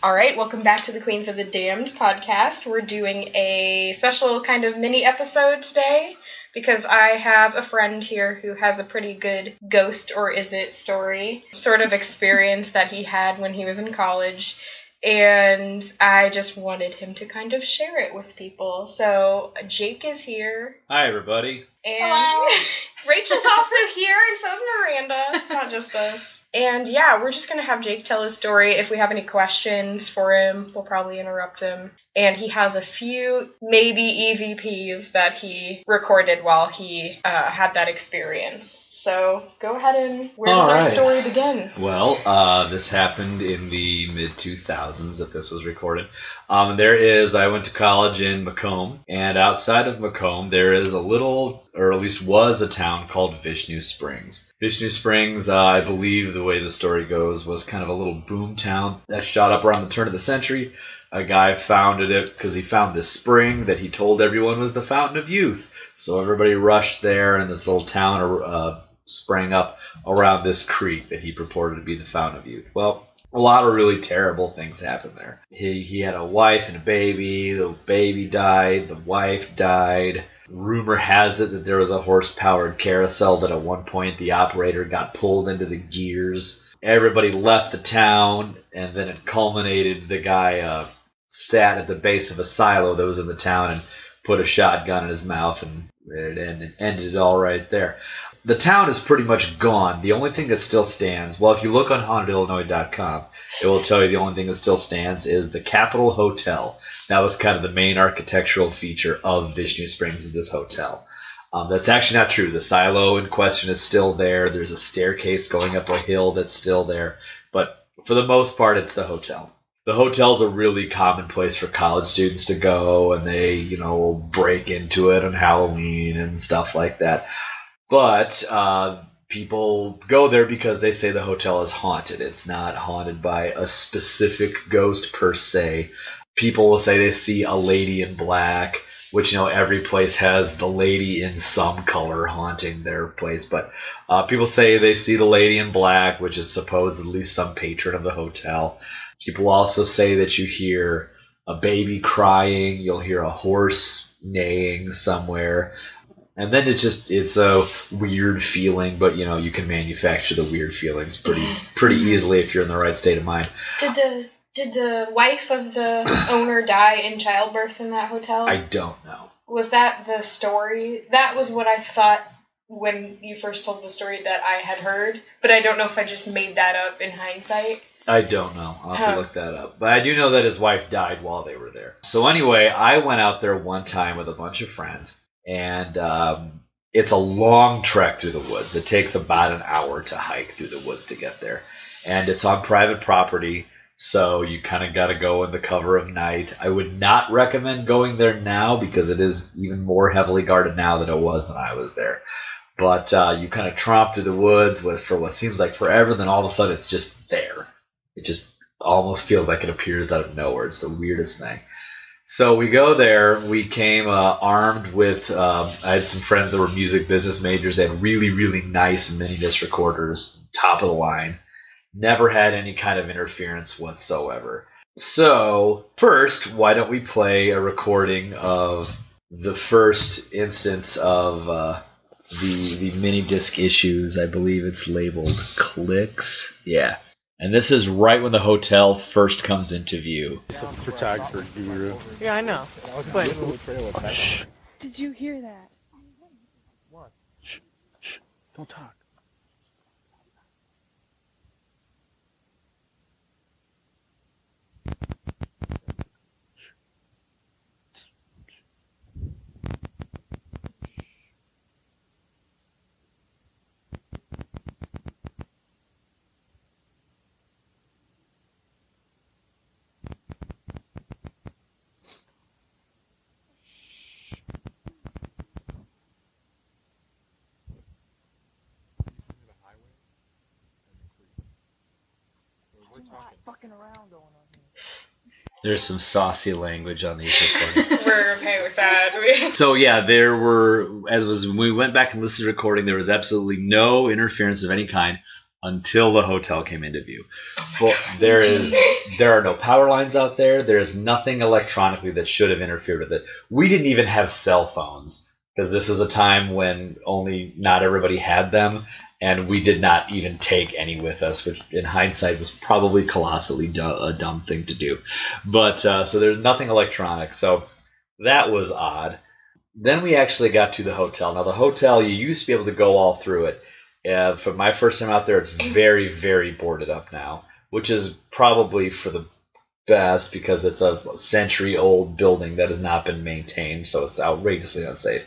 All right, welcome back to the Queens of the Damned podcast. We're doing a special kind of mini episode today because I have a friend here who has a pretty good ghost or is it story sort of experience that he had when he was in college. And I just wanted him to kind of share it with people. So Jake is here. Hi, everybody. And hello. Rachel's also here, and so is Miranda. It's not just us. And yeah, we're just going to have Jake tell his story. If we have any questions for him, we'll probably interrupt him. And he has a few, maybe EVPs that he recorded while he had that experience. So go ahead and where does our story begin? Well, this happened in the mid-2000s that this was recorded. I went to college in Macomb, and outside of Macomb, there is a little, or at least was a town called Vishnu Springs. Vishnu Springs, I believe the way the story goes, was kind of a little boom town that shot up around the turn of the century. A guy founded it because he found this spring that he told everyone was the fountain of youth. So everybody rushed there, and this little town sprang up around this creek that he purported to be the fountain of youth. Well, a lot of really terrible things happened there. He had a wife and a baby. The baby died. The wife died. Rumor has it that there was a horse-powered carousel that at one point the operator got pulled into the gears. Everybody left the town, and then it culminated. The guy sat at the base of a silo that was in the town and put a shotgun in his mouth, and it ended it all right there. The town is pretty much gone. The only thing that still stands, well, if you look on hauntedillinois.com, it will tell you the only thing that still stands is the Capitol Hotel. That was kind of the main architectural feature of Vishnu Springs, is this hotel. That's actually not true. The silo in question is still there. There's a staircase going up a hill that's still there. But for the most part, it's the hotel. The hotel's a really common place for college students to go, and they, break into it on Halloween and stuff like that. But people go there because they say the hotel is haunted. It's not haunted by a specific ghost per se. People will say they see a lady in black, which, every place has the lady in some color haunting their place. But people say they see the lady in black, which is supposedly some patron of the hotel. People also say that you hear a baby crying. You'll hear a horse neighing somewhere. And then it's a weird feeling, but, you can manufacture the weird feelings pretty easily if you're in the right state of mind. Did the wife of the owner die in childbirth in that hotel? I don't know. Was that the story? That was what I thought when you first told the story that I had heard, but I don't know if I just made that up in hindsight. I don't know. I'll have to look that up. But I do know that his wife died while they were there. So anyway, I went out there one time with a bunch of friends, and it's a long trek through the woods. It takes about an hour to hike through the woods to get there. And it's on private property, so you kind of got to go in the cover of night. I would not recommend going there now because it is even more heavily guarded now than it was when I was there. But you kind of tromp through the woods for what seems like forever, then all of a sudden it's just there. It just almost feels like it appears out of nowhere. It's the weirdest thing. So we go there. We came armed with, I had some friends that were music business majors. They had really, really nice mini-disc recorders, top of the line. Never had any kind of interference whatsoever. So first, why don't we play a recording of the first instance of the mini-disc issues. I believe it's labeled Clicks. Yeah. And this is right when the hotel first comes into view. It's a photographer guru. Yeah, I know. But Shh. Did you hear that? What? Shh. Shh. Don't talk. Fucking around going on here. There's some saucy language on these recordings. We're okay with that. So yeah, there were, when we went back and listened to the recording, there was absolutely no interference of any kind. until the hotel came into view. God. There are no power lines out there. There's nothing electronically that should have interfered with it. We didn't even have cell phones because this was a time when not everybody had them, and we did not even take any with us, which in hindsight was probably colossally a dumb thing to do. But so there's nothing electronic, so that was odd. Then we actually got to the hotel. Now, the hotel, you used to be able to go all through it. For my first time out there, it's very, very boarded up now, which is probably for the best because it's a century-old building that has not been maintained, so it's outrageously unsafe.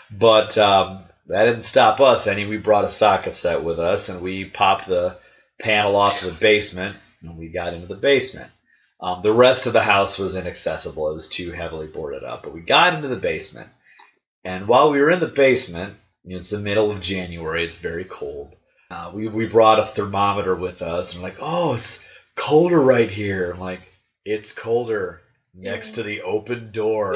But that didn't stop us any. We brought a socket set with us, and we popped the panel off to the basement, and we got into the basement. The rest of the house was inaccessible. It was too heavily boarded up. But we got into the basement. And while we were in the basement, it's the middle of January, it's very cold. We brought a thermometer with us, and we're like, oh, it's colder right here. I'm like, it's colder next to the open door.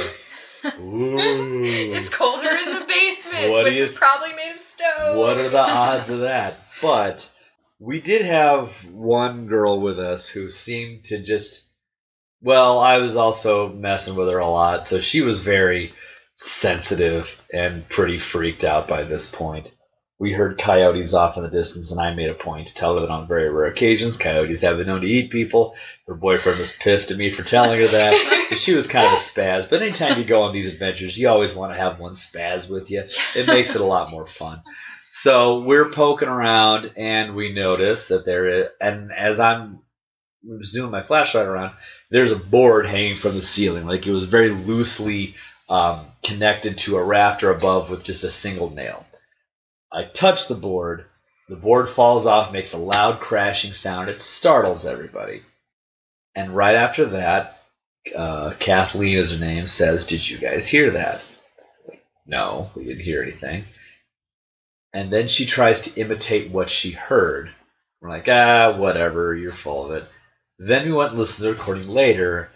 Ooh. It's colder in the basement, which is probably made of stone. What are the odds of that? But we did have one girl with us who seemed to just... Well, I was also messing with her a lot, so she was very sensitive and pretty freaked out by this point. We heard coyotes off in the distance, and I made a point to tell her that on very rare occasions, coyotes have been known to eat people. Her boyfriend was pissed at me for telling her that, so she was kind of a spaz. But anytime you go on these adventures, you always want to have one spaz with you. It makes it a lot more fun. So we're poking around, and we notice that there is, and as I'm zooming my flashlight around, there's a board hanging from the ceiling. Like it was very loosely connected to a rafter above with just a single nail. I touch the board falls off, makes a loud crashing sound. It startles everybody. And right after that, Kathleen is her name, says, "Did you guys hear that?" No, we didn't hear anything. And then she tries to imitate what she heard. We're like, whatever, you're full of it. Then we went and listened to the recording later,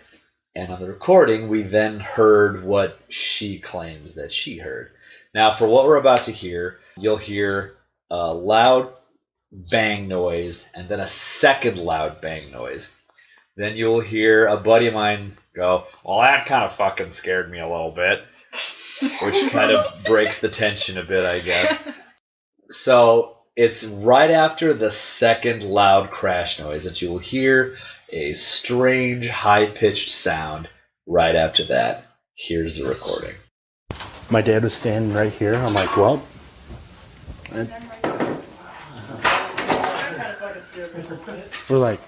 and on the recording, we then heard what she claims that she heard. Now, for what we're about to hear, you'll hear a loud bang noise and then a second loud bang noise. Then you'll hear a buddy of mine go, "Well, that kind of fucking scared me a little bit," which kind of breaks the tension a bit, I guess. So it's right after the second loud crash noise that you will hear a strange, high-pitched sound. Right after that, here's the recording. My dad was standing right here. I'm like, well. We're like.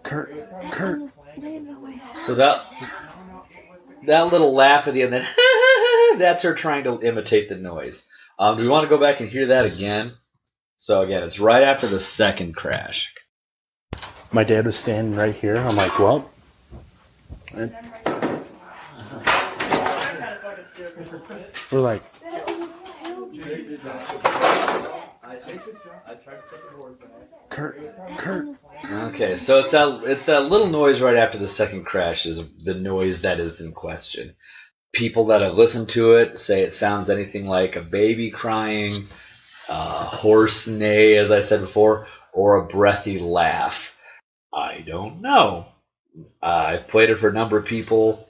Kurt. So that little laugh at the end, then that's her trying to imitate the noise. Do we want to go back and hear that again? So again, it's right after the second crash. My dad was standing right here. I'm like, well. We're like. Kurt. Okay, so it's that little noise right after the second crash is the noise that is in question. People that have listened to it say it sounds anything like a baby crying, a horse neigh, as I said before, or a breathy laugh. I don't know. I've played it for a number of people.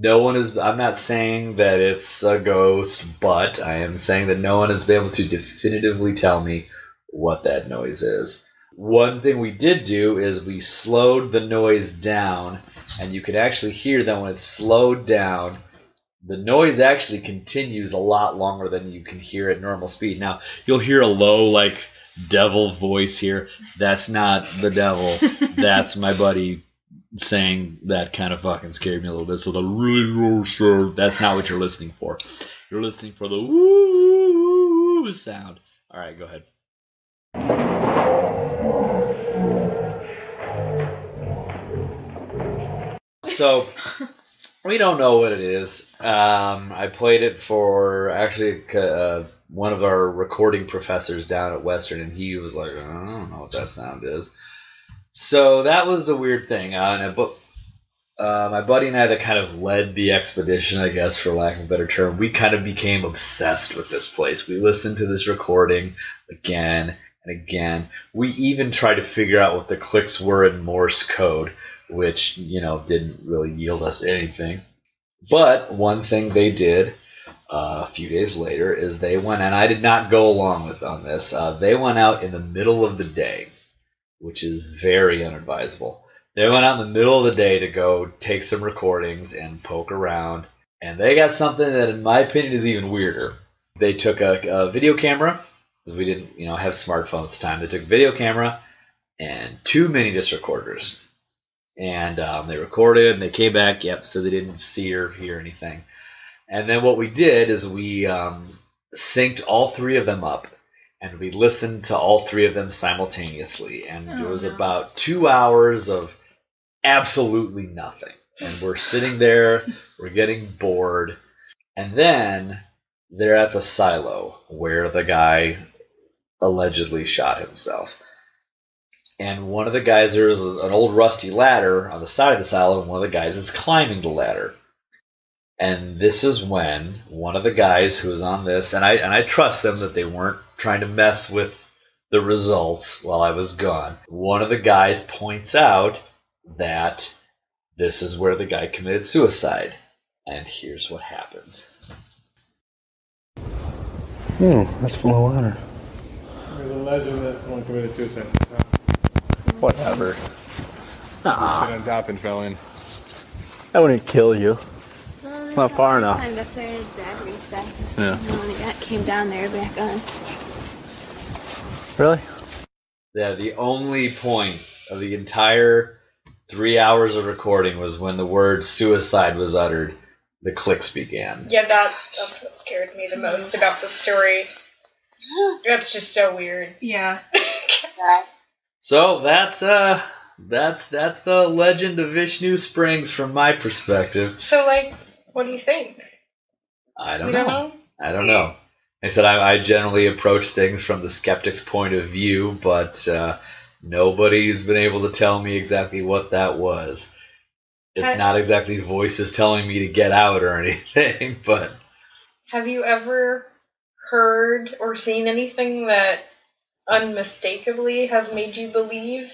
I'm not saying that it's a ghost, but I am saying that no one has been able to definitively tell me what that noise is. One thing we did do is we slowed the noise down, and you can actually hear that when it's slowed down, the noise actually continues a lot longer than you can hear at normal speed. Now, you'll hear a low, like, devil voice here. That's not the devil. That's my buddy saying that kind of fucking scared me a little bit. So the really, that's not what you're listening for. You're listening for the woo sound. All right, go ahead. So we don't know what it is. I played it for actually one of our recording professors down at Western, and he was like, "I don't know what that sound is." So that was the weird thing. my buddy and I that kind of led the expedition, I guess, for lack of a better term, we kind of became obsessed with this place. We listened to this recording again and again. We even tried to figure out what the clicks were in Morse code, which, didn't really yield us anything. But one thing they did a few days later is they went, and I did not go along on this, they went out in the middle of the day, which is very unadvisable. They went out in the middle of the day to go take some recordings and poke around, and they got something that, in my opinion, is even weirder. They took a video camera, because we didn't, have smartphones at the time. They took a video camera and 2 mini disc recorders, and they recorded, and they came back, so they didn't see or hear anything. And then what we did is we synced all 3 of them up, and we listened to all 3 of them simultaneously. And it was about 2 hours of absolutely nothing. And we're sitting there, we're getting bored. And then they're at the silo where the guy allegedly shot himself. And one of the guys, there was an old rusty ladder on the side of the silo, and one of the guys is climbing the ladder. And this is when one of the guys who was on this, and I trust them that they weren't trying to mess with the results while I was gone. One of the guys points out that this is where the guy committed suicide. And here's what happens. That's full of water. There's a legend that someone committed suicide. Whatever. Just sit on top and fell in. That wouldn't kill you. It's not far enough. Climbed up there, his dad raced back. Yeah. And when he came down there, back on. Really? Yeah, the only point of the entire 3 hours of recording was when the word suicide was uttered. The clicks began. Yeah, that's what scared me the most about the story. That's just so weird. Yeah. So that's the legend of Vishnu Springs from my perspective. So, what do you think? I don't You know. don't know? I don't know. I said I generally approach things from the skeptic's point of view, but nobody's been able to tell me exactly what that was. It's not exactly voices telling me to get out or anything, but... Have you ever heard or seen anything that unmistakably has made you believe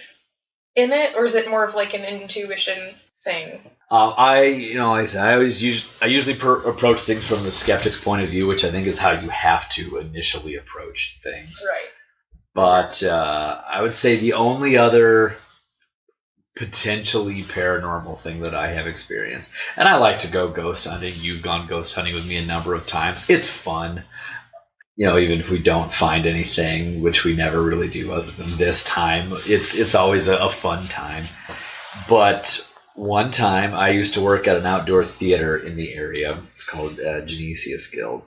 in it, or is it more of like an intuition thing? I usually approach things from the skeptic's point of view, which I think is how you have to initially approach things. Right. But I would say the only other potentially paranormal thing that I have experienced, and I like to go ghost hunting. You've gone ghost hunting with me a number of times. It's fun. Even if we don't find anything, which we never really do other than this time, it's always a fun time. But one time I used to work at an outdoor theater in the area. It's called Genesius Guild.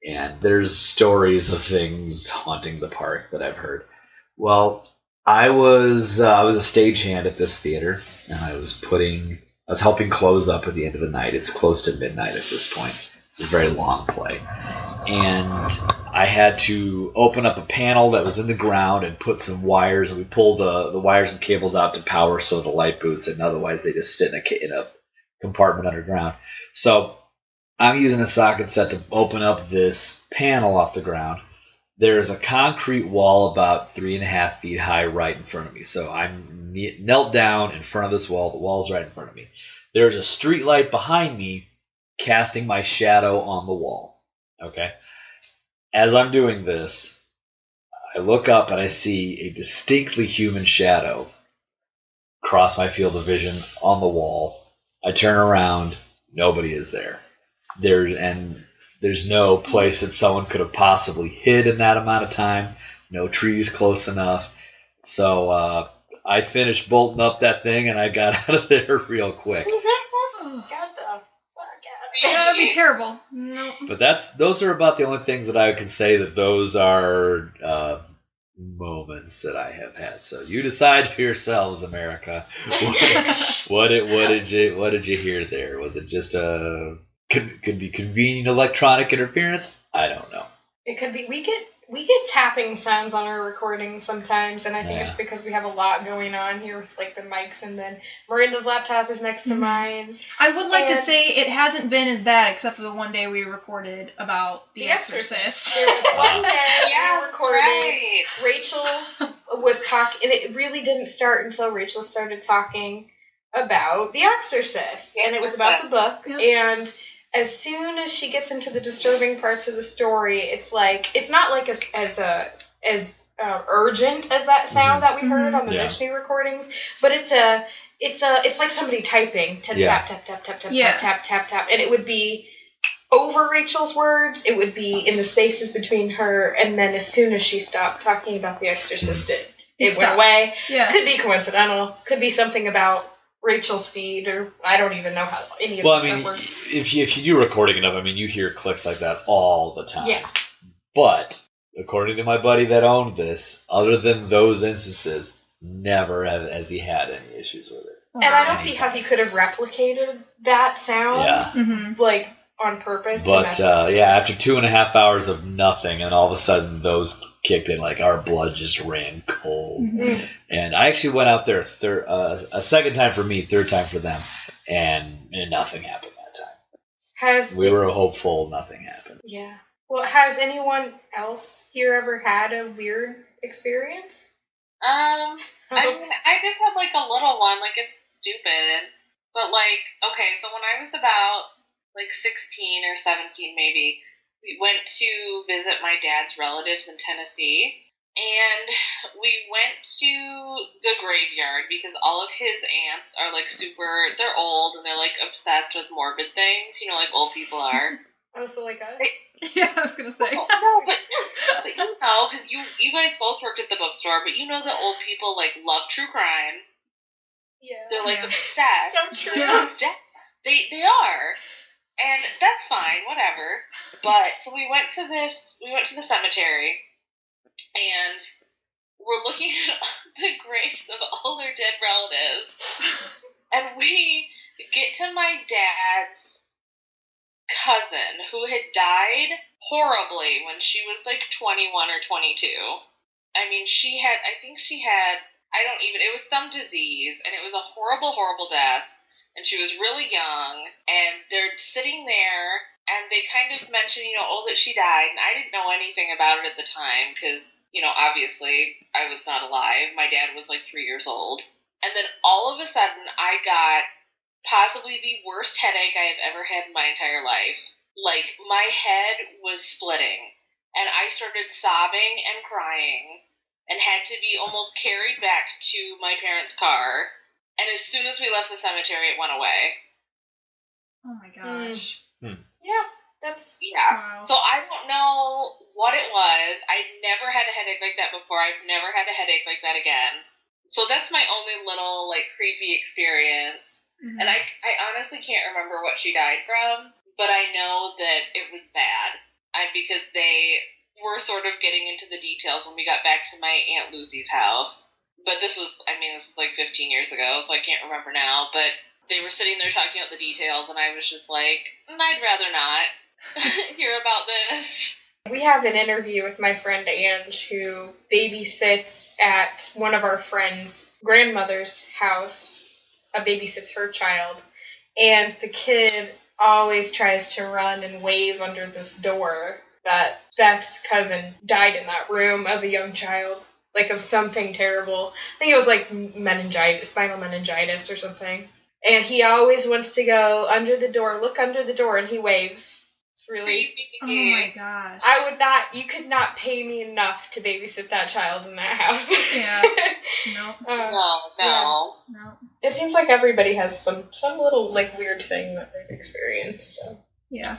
And there's stories of things haunting the park that I've heard. Well, I was a stagehand at this theater, and I was helping close up at the end of the night. It's close to midnight at this point. It's a very long play. And I had to open up a panel that was in the ground and put some wires, and we pulled the wires and cables out to power so the light boots, and otherwise they just sit in a compartment underground. So I'm using a socket set to open up this panel off the ground. There's a concrete wall about 3.5 feet high right in front of me. So I'm knelt down in front of this wall. The wall's right in front of me. There's a street light behind me casting my shadow on the wall. Okay? As I'm doing this, I look up and I see a distinctly human shadow cross my field of vision on the wall. I turn around. Nobody is there. There's no place that someone could have possibly hid in that amount of time. No trees close enough. So I finished bolting up that thing, and I got out of there real quick. That would be terrible. No. But those are about the only things that I can say that those are moments that I have had. So you decide for yourselves, America. What did you hear there? Was it just could be convenient electronic interference? I don't know. It could be. We get tapping sounds on our recordings sometimes, and I think Yeah. it's because we have a lot going on here with, like, the mics, and then Miranda's laptop is next to mine. I would like to And- say it hasn't been as bad, except for the one day we recorded about The Exorcist. There was one day Yeah, we recorded. right. Rachel was talking, and it really didn't start until Rachel started talking about The Exorcist, and it was about the book. Yep. And as soon as she gets into the disturbing parts of the story, it's not like as urgent as that sound that we heard on the Yeah. Vishnu recordings, but it's like somebody typing tap Yeah. tap tap tap tap Yeah. tap tap tap tap, and it would be over Rachel's words, it would be in the spaces between her, and then as soon as she stopped talking about The Exorcist, it went stopped. away. Yeah. Could be coincidental. Could be something about Rachel's feed, or I don't even know how any of Well, this I mean, stuff works. if you do recording enough, I mean, you hear clicks like that all the time. Yeah. But according to my buddy that owned this, other than those instances, never has he had any issues with it. And I don't see how he could have replicated that sound, Yeah. Mm-hmm. like, on purpose. to But mess with it. yeah, after 2.5 hours of nothing, and all of a sudden those kicked in, like our blood just ran cold. Mm. And I actually went out there a second time for me, third time for them, and nothing happened that time. We were hopeful nothing happened. Yeah. Well, has anyone else here ever had a weird experience? I mean, I just had, like, a little one. Like, it's stupid. But, like, okay, so when I was about, like, 16 or 17 maybe, we went to visit my dad's relatives in Tennessee. And we went to the graveyard because all of his aunts are, like, they're old and they're, like, obsessed with morbid things, you know, like old people are. Also like us? Yeah, I was gonna say. Well, no, but you know, because you guys both worked at the bookstore, but you know that old people, like, love true crime. Yeah. They're, like, Yeah. obsessed So true. with death. They are. And that's fine, whatever. But, so we went to the cemetery, and we're looking at the graves of all their dead relatives, and we get to my dad's cousin who had died horribly when she was like 21 or 22. I mean, it was some disease, and it was a horrible, horrible death, and she was really young, and they're sitting there, and they kind of mention, you know, oh, that she died, and I didn't know anything about it at the time, because, you know, obviously, I was not alive. My dad was like 3 years old. And then all of a sudden, I got possibly the worst headache I have ever had in my entire life. Like, my head was splitting, and I started sobbing and crying, and had to be almost carried back to my parents' car. And as soon as we left the cemetery, it went away. Oh my gosh. Yeah, that's... Yeah. Wow. So I don't know what it was. I never had a headache like that before. I've never had a headache like that again. So that's my only little, like, creepy experience. Mhm. And I honestly can't remember what she died from, but I know that it was bad. Because they were sort of getting into the details when we got back to my Aunt Lucy's house. But this was like 15 years ago, so I can't remember now. But they were sitting there talking about the details, and I was just like, I'd rather not hear about this. We have an interview with my friend Ange, who babysits at one of our friends' grandmother's house. Babysits her child. And the kid always tries to run and wave under this door that Beth's cousin died in that room as a young child. Like, of something terrible. I think it was like spinal meningitis or something. And he always wants to go under the door, look under the door, and he waves. It's really... Oh my gosh. You could not pay me enough to babysit that child in that house. Yeah. No. No. It seems like everybody has some little, like, weird thing that they've experienced. So. Yeah.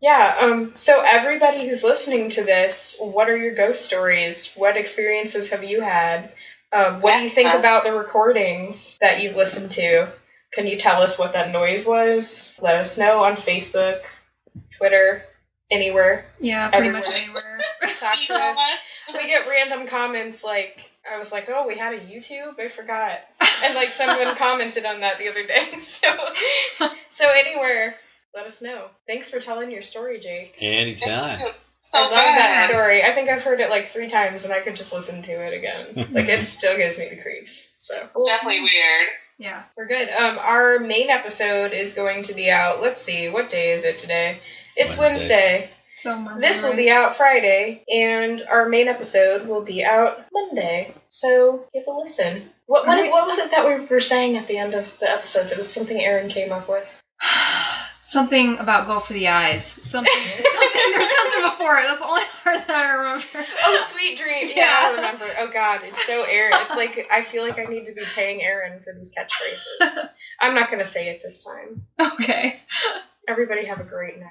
Yeah, so everybody who's listening to this, what are your ghost stories? What experiences have you had? What do you think about the recordings that you've listened to? Can you tell us what that noise was? Let us know on Facebook, Twitter, anywhere. Yeah, pretty Everywhere. much anywhere. Talk to us. We get random comments like, I was like, oh, we had a YouTube? I forgot. And, like, someone commented on that the other day. So anywhere, let us know. Thanks for telling your story, Jake. Anytime. So I love that good. story. I think I've heard it like 3 times, and I could just listen to it again. Like, it still gives me the creeps. So It's definitely weird. Yeah. we're good. Our main episode is going to be out. Let's see, what day is it today? It's Wednesday. So This will be out Friday, and our main episode will be out Monday. So give a listen. What was it that we were saying at the end of the episodes? It was something Aaron came up with. Something about go for the eyes. Something. There's something before it. That's the only part that I remember. Oh, Sweet Dream. Yeah, I remember. Oh, God. It's so Aaron. It's like, I feel like I need to be paying Aaron for these catchphrases. I'm not going to say it this time. Okay. Everybody have a great night.